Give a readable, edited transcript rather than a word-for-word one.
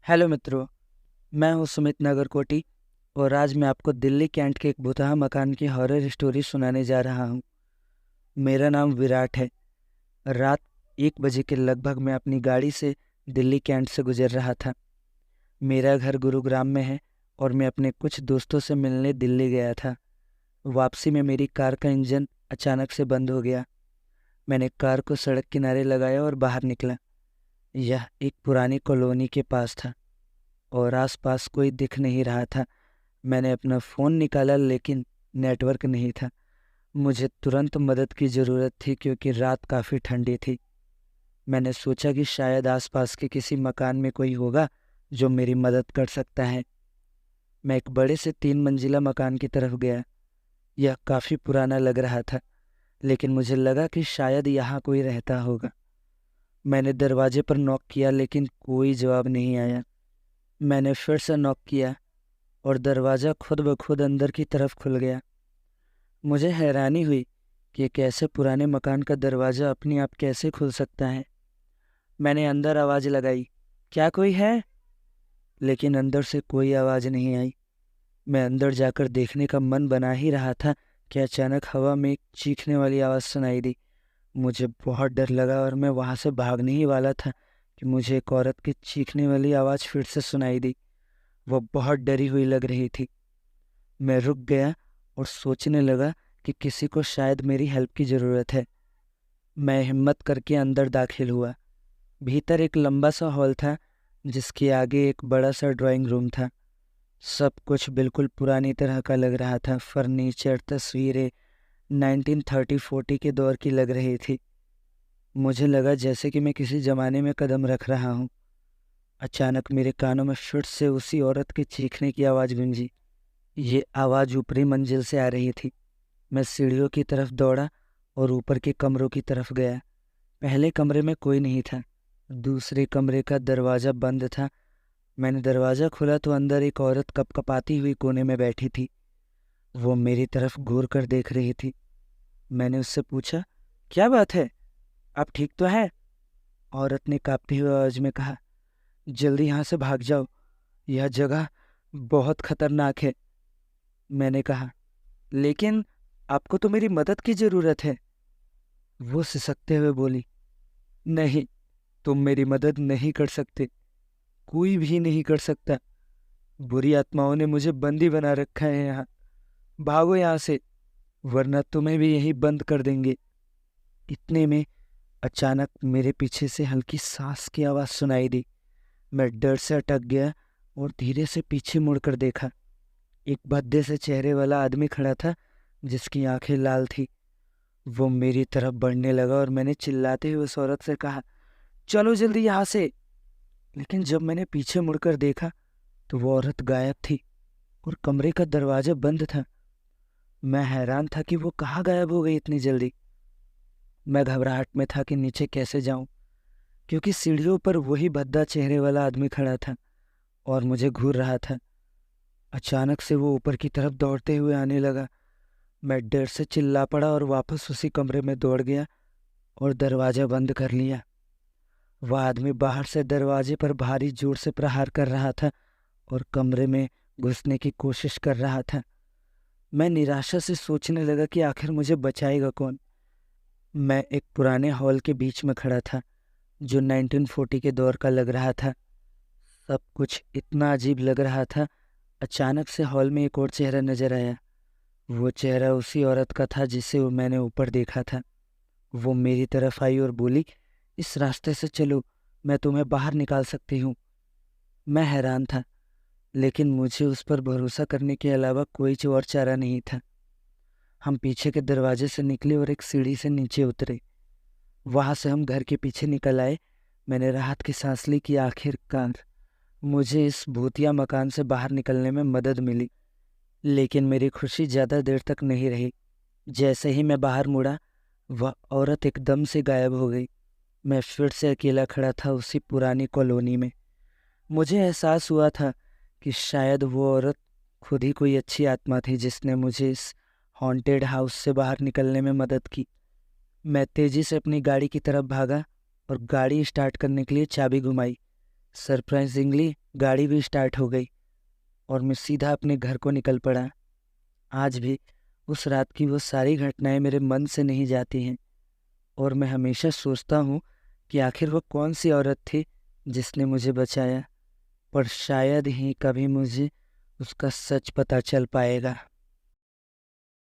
Hello मित्रों। मैं हूं सुमित नागरकोटी और आज मैं आपको दिल्ली कैंट के एक भुतहा मकान की हॉरर स्टोरी सुनाने जा रहा हूं। मेरा नाम विराट है। रात 1 बजे के लगभग मैं अपनी गाड़ी से दिल्ली कैंट से गुजर रहा था। मेरा घर गुरुग्राम में है और मैं अपने कुछ दोस्तों से मिलने दिल्ली गया था। वापसी में मेरी कार का इंजन अचानक से बंद हो गया। मैंने कार को सड़क किनारे लगाया और बाहर निकला। यह एक पुरानी कॉलोनी के पास था और आसपास कोई दिख नहीं रहा था। मैंने अपना फ़ोन निकाला लेकिन नेटवर्क नहीं था। मुझे तुरंत मदद की ज़रूरत थी क्योंकि रात काफ़ी ठंडी थी। मैंने सोचा कि शायद आसपास के किसी मकान में कोई होगा जो मेरी मदद कर सकता है। मैं एक बड़े से 3 मंजिला मकान की तरफ गया। यह काफ़ी पुराना लग रहा था लेकिन मुझे लगा कि शायद यहाँ कोई रहता होगा। मैंने दरवाजे पर नॉक किया लेकिन कोई जवाब नहीं आया। मैंने फिर से नॉक किया और दरवाज़ा खुद ब खुद अंदर की तरफ खुल गया। मुझे हैरानी हुई कि एक ऐसे पुराने मकान का दरवाज़ा अपने आप कैसे खुल सकता है। मैंने अंदर आवाज़ लगाई, क्या कोई है? लेकिन अंदर से कोई आवाज़ नहीं आई। मैं अंदर जाकर देखने का मन बना ही रहा था कि अचानक हवा में एक चीखने वाली आवाज़ सुनाई दी। मुझे बहुत डर लगा और मैं वहाँ से भागने ही वाला था कि मुझे एक औरत की चीखने वाली आवाज़ फिर से सुनाई दी। वह बहुत डरी हुई लग रही थी। मैं रुक गया और सोचने लगा कि किसी को शायद मेरी हेल्प की ज़रूरत है। मैं हिम्मत करके अंदर दाखिल हुआ। भीतर एक लंबा सा हॉल था जिसके आगे एक बड़ा सा ड्राइंग रूम था। सब कुछ बिल्कुल पुरानी तरह का लग रहा था। फर्नीचर, तस्वीरें 1930-40 के दौर की लग रही थी। मुझे लगा जैसे कि मैं किसी ज़माने में कदम रख रहा हूँ। अचानक मेरे कानों में फिर से उसी औरत के चीखने की आवाज़ गूंजी। ये आवाज़ ऊपरी मंजिल से आ रही थी। मैं सीढ़ियों की तरफ दौड़ा और ऊपर के कमरों की तरफ गया। पहले कमरे में कोई नहीं था। दूसरे कमरे का दरवाज़ा बंद था। मैंने दरवाज़ा खोला तो अंदर एक औरत कपकपाती हुई कोने में बैठी थी। वो मेरी तरफ घूर कर देख रही थी। मैंने उससे पूछा, क्या बात है, आप ठीक तो हैं? औरत ने कांपती हुई आवाज़ में कहा, जल्दी यहाँ से भाग जाओ, यह जगह बहुत खतरनाक है। मैंने कहा, लेकिन आपको तो मेरी मदद की ज़रूरत है। वो सिसकते हुए बोली, नहीं, तुम मेरी मदद नहीं कर सकते। कोई भी नहीं कर सकता। बुरी आत्माओं ने मुझे बंदी बना रखा है यहाँ। भागो यहाँ से, वरना तुम्हें भी यहीं बंद कर देंगे। इतने में अचानक मेरे पीछे से हल्की सांस की आवाज़ सुनाई दी। मैं डर से अटक गया और धीरे से पीछे मुड़कर देखा। एक भद्दे से चेहरे वाला आदमी खड़ा था जिसकी आंखें लाल थी। वो मेरी तरफ बढ़ने लगा और मैंने चिल्लाते हुए उस औरत से कहा, चलो जल्दी यहाँ से। लेकिन जब मैंने पीछे मुड़कर देखा तो वो औरत गायब थी और कमरे का दरवाजा बंद था। मैं हैरान था कि वो कहाँ गायब हो गई इतनी जल्दी। मैं घबराहट में था कि नीचे कैसे जाऊं क्योंकि सीढ़ियों पर वही भद्दा चेहरे वाला आदमी खड़ा था और मुझे घूर रहा था। अचानक से वो ऊपर की तरफ दौड़ते हुए आने लगा। मैं डर से चिल्ला पड़ा और वापस उसी कमरे में दौड़ गया और दरवाज़ा बंद कर लिया। वह आदमी बाहर से दरवाजे पर भारी जोर से प्रहार कर रहा था और कमरे में घुसने की कोशिश कर रहा था। मैं निराशा से सोचने लगा कि आखिर मुझे बचाएगा कौन। मैं एक पुराने हॉल के बीच में खड़ा था जो 1940 के दौर का लग रहा था। सब कुछ इतना अजीब लग रहा था। अचानक से हॉल में एक और चेहरा नजर आया। वो चेहरा उसी औरत का था जिसे मैंने ऊपर देखा था। वो मेरी तरफ आई और बोली, इस रास्ते से चलो, मैं तुम्हें बाहर निकाल सकती हूँ। मैं हैरान था लेकिन मुझे उस पर भरोसा करने के अलावा कोई और चारा नहीं था। हम पीछे के दरवाजे से निकले और एक सीढ़ी से नीचे उतरे। वहां से हम घर के पीछे निकल आए। मैंने राहत की सांस ली कि आखिरकार मुझे इस भूतिया मकान से बाहर निकलने में मदद मिली। लेकिन मेरी खुशी ज़्यादा देर तक नहीं रही। जैसे ही मैं बाहर मुड़ा वह औरत एकदम से गायब हो गई। मैं फिर से अकेला खड़ा था उसी पुरानी कॉलोनी में। मुझे एहसास हुआ था कि शायद वो औरत खुद ही कोई अच्छी आत्मा थी जिसने मुझे इस हॉन्टेड हाउस से बाहर निकलने में मदद की। मैं तेजी से अपनी गाड़ी की तरफ भागा और गाड़ी स्टार्ट करने के लिए चाबी घुमाई। सरप्राइजिंगली गाड़ी भी स्टार्ट हो गई और मैं सीधा अपने घर को निकल पड़ा। आज भी उस रात की वो सारी घटनाएं मेरे मन से नहीं जाती हैं और मैं हमेशा सोचता हूँ कि आखिर वो कौन सी औरत थी जिसने मुझे बचाया, पर शायद ही कभी मुझे उसका सच पता चल पाएगा।